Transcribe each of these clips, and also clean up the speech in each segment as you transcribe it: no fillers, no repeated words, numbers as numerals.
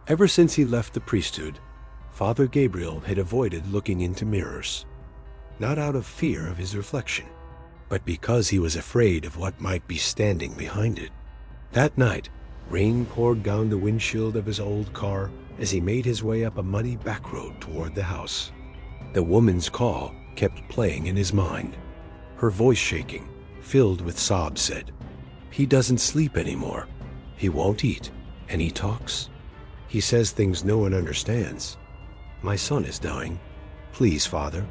Ever since he left the priesthood, Father Gabriel had avoided looking into mirrors, not out of fear of his reflection, but because he was afraid of what might be standing behind it. That night, rain poured down the windshield of his old car as he made his way up a muddy back road toward the house. The woman's call kept playing in his mind. Her voice shaking, filled with sobs, said, "He doesn't sleep anymore. He won't eat, and he talks. He says things no one understands. My son is dying. Please, Father.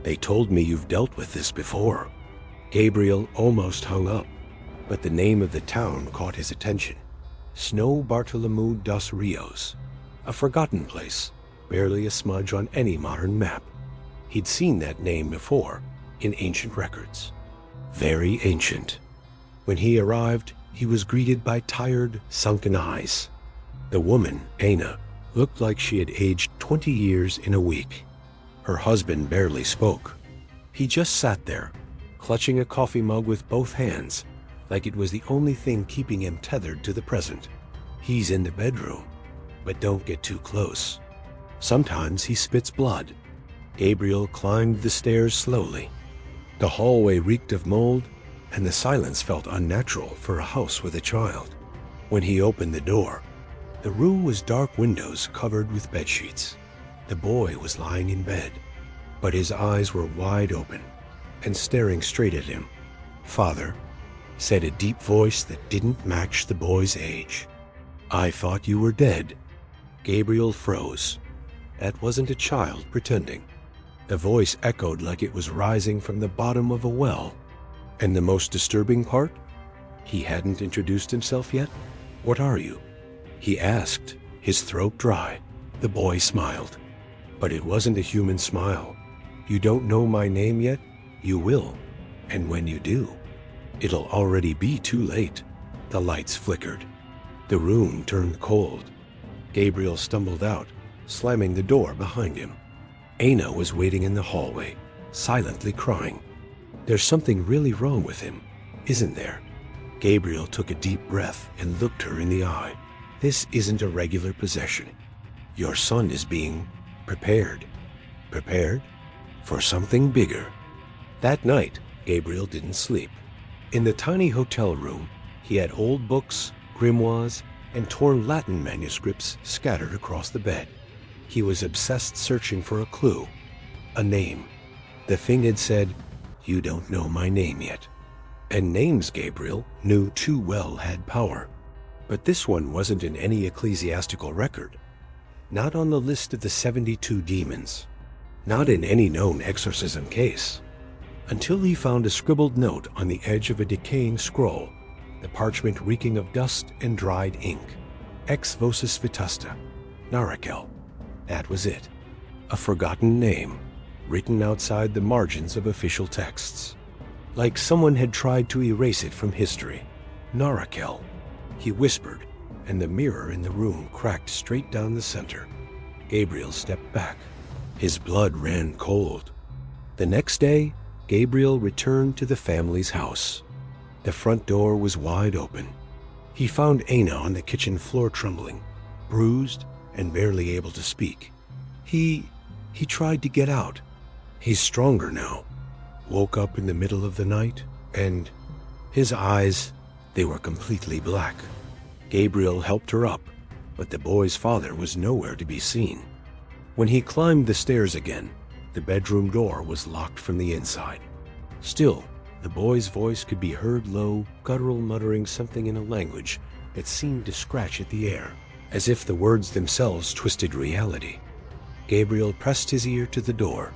They told me you've dealt with this before." Gabriel almost hung up, but the name of the town caught his attention. Snow Bartolomeu dos Rios, a forgotten place, barely a smudge on any modern map. He'd seen that name before, in ancient records. Very ancient. When he arrived, he was greeted by tired, sunken eyes. The woman, Ana, looked like she had aged 20 years in a week. Her husband barely spoke. He just sat there, clutching a coffee mug with both hands, like it was the only thing keeping him tethered to the present. "He's in the bedroom, but don't get too close. Sometimes he spits blood." Gabriel climbed the stairs slowly. The hallway reeked of mold, and the silence felt unnatural for a house with a child. When he opened the door, the room was dark windows covered with bedsheets. The boy was lying in bed, but his eyes were wide open and staring straight at him. "Father," said a deep voice that didn't match the boy's age. "I thought you were dead." Gabriel froze. That wasn't a child pretending. The voice echoed like it was rising from the bottom of a well. And the most disturbing part? He hadn't introduced himself yet. "What are you?" he asked, his throat dry. The boy smiled. But it wasn't a human smile. "You don't know my name yet? You will. And when you do, it'll already be too late." The lights flickered. The room turned cold. Gabriel stumbled out, slamming the door behind him. Ana was waiting in the hallway, silently crying. "There's something really wrong with him, isn't there?" Gabriel took a deep breath and looked her in the eye. "This isn't a regular possession. Your son is being prepared. Prepared for something bigger." That night, Gabriel didn't sleep. In the tiny hotel room, he had old books, grimoires, and torn Latin manuscripts scattered across the bed. He was obsessed searching for a clue, a name. The thing had said, "You don't know my name yet." And names, Gabriel knew too well, had power. But this one wasn't in any ecclesiastical record. Not on the list of the 72 demons. Not in any known exorcism case. Until he found a scribbled note on the edge of a decaying scroll, the parchment reeking of dust and dried ink. Ex vocis vetusta, Narakel. That was it. A forgotten name, written outside the margins of official texts. Like someone had tried to erase it from history. Narakel. He whispered, and the mirror in the room cracked straight down the center. Gabriel stepped back. His blood ran cold. The next day, Gabriel returned to the family's house. The front door was wide open. He found Ana on the kitchen floor trembling, bruised and barely able to speak. He tried to get out. He's stronger now. Woke up in the middle of the night, and his eyes, they were completely black. Gabriel helped her up, but the boy's father was nowhere to be seen. When he climbed the stairs again, the bedroom door was locked from the inside. Still, the boy's voice could be heard low, guttural, muttering something in a language that seemed to scratch at the air, as if the words themselves twisted reality. Gabriel pressed his ear to the door,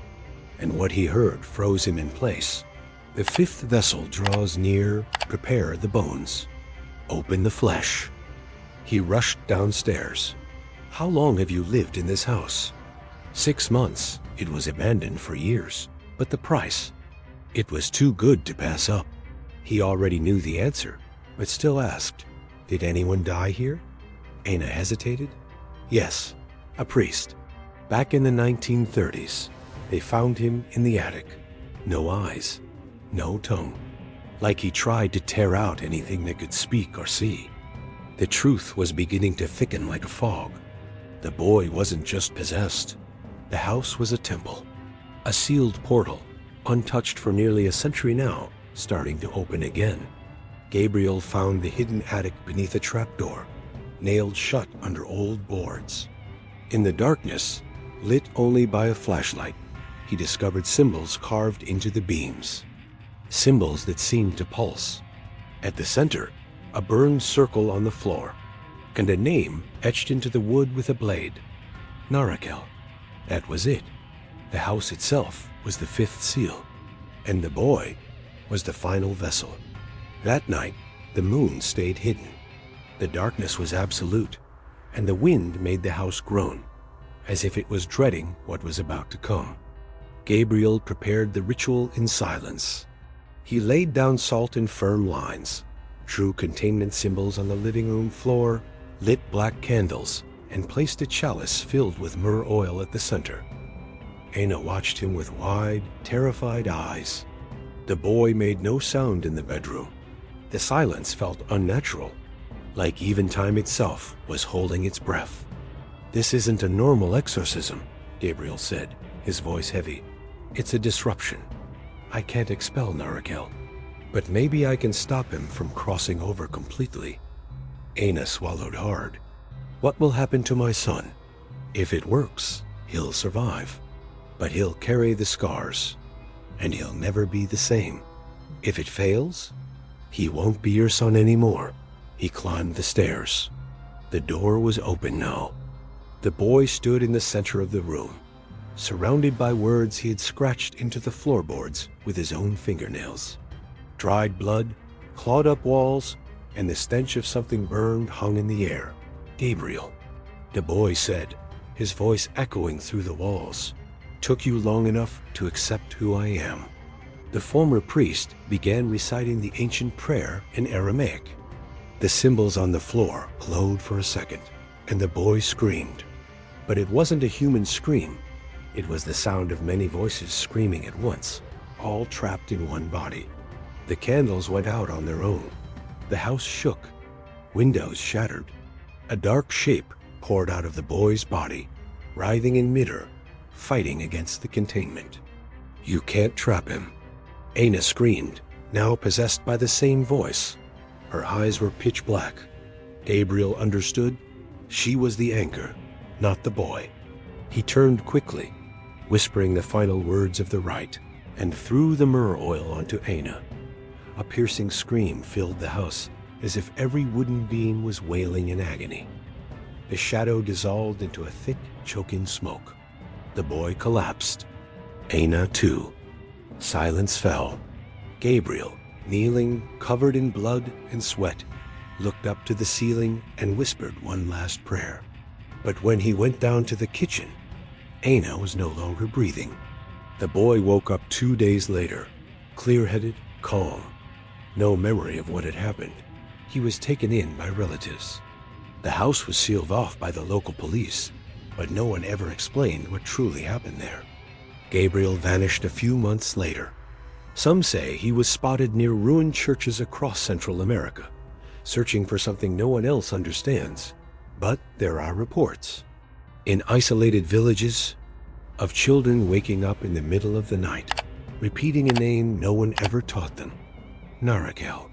and what he heard froze him in place. "The fifth vessel draws near, prepare the bones. Open the flesh." He rushed downstairs. "How long have you lived in this house?" 6 months. It was abandoned for years. But the price? It was too good to pass up. He already knew the answer, but still asked, "Did anyone die here?" Ana hesitated. "Yes, a priest. Back in the 1930s, they found him in the attic. No eyes, no tongue. Like he tried to tear out anything that could speak or see. The truth was beginning to thicken like a fog. The boy wasn't just possessed. The house was a temple. A sealed portal, untouched for nearly a century now, starting to open again. Gabriel found the hidden attic beneath a trapdoor, nailed shut under old boards. In the darkness, lit only by a flashlight, he discovered symbols carved into the beams. Symbols that seemed to pulse. At the center, a burned circle on the floor, and a name etched into the wood with a blade. Narakel. That was it. The house itself was the fifth seal, and the boy was the final vessel. That night, the moon stayed hidden. The darkness was absolute, and the wind made the house groan, as if it was dreading what was about to come. Gabriel prepared the ritual in silence. He laid down salt in firm lines, drew containment symbols on the living room floor, lit black candles, and placed a chalice filled with myrrh oil at the center. Aina watched him with wide, terrified eyes. The boy made no sound in the bedroom. The silence felt unnatural, like eventime itself was holding its breath. "This isn't a normal exorcism," Gabriel said, his voice heavy. "It's a disruption. I can't expel Narakel, but maybe I can stop him from crossing over completely." Aina swallowed hard. "What will happen to my son? If it works, he'll survive, but he'll carry the scars, and he'll never be the same. If it fails, he won't be your son anymore." He climbed the stairs. The door was open now. The boy stood in the center of the room, surrounded by words he had scratched into the floorboards with his own fingernails. Dried blood, clawed up walls, and the stench of something burned hung in the air. "Gabriel," the boy said, his voice echoing through the walls, "took you long enough to accept who I am." The former priest began reciting the ancient prayer in Aramaic. The symbols on the floor glowed for a second, and the boy screamed. But it wasn't a human scream. It was the sound of many voices screaming at once, all trapped in one body. The candles went out on their own. The house shook. Windows shattered. A dark shape poured out of the boy's body, writhing in midair, fighting against the containment. "You can't trap him," Aina screamed, now possessed by the same voice. Her eyes were pitch black. Gabriel understood. She was the anchor, not the boy. He turned quickly, whispering the final words of the rite, and threw the myrrh oil onto Aina. A piercing scream filled the house, as if every wooden beam was wailing in agony. The shadow dissolved into a thick, choking smoke. The boy collapsed. Aina, too. Silence fell. Gabriel, kneeling, covered in blood and sweat, looked up to the ceiling and whispered one last prayer. But when he went down to the kitchen, Aina was no longer breathing. The boy woke up 2 days later, clear-headed, calm. No memory of what had happened. He was taken in by relatives. The house was sealed off by the local police, but no one ever explained what truly happened there. Gabriel vanished a few months later. Some say he was spotted near ruined churches across Central America, searching for something no one else understands. But there are reports, in isolated villages, of children waking up in the middle of the night, repeating a name no one ever taught them: Narakel.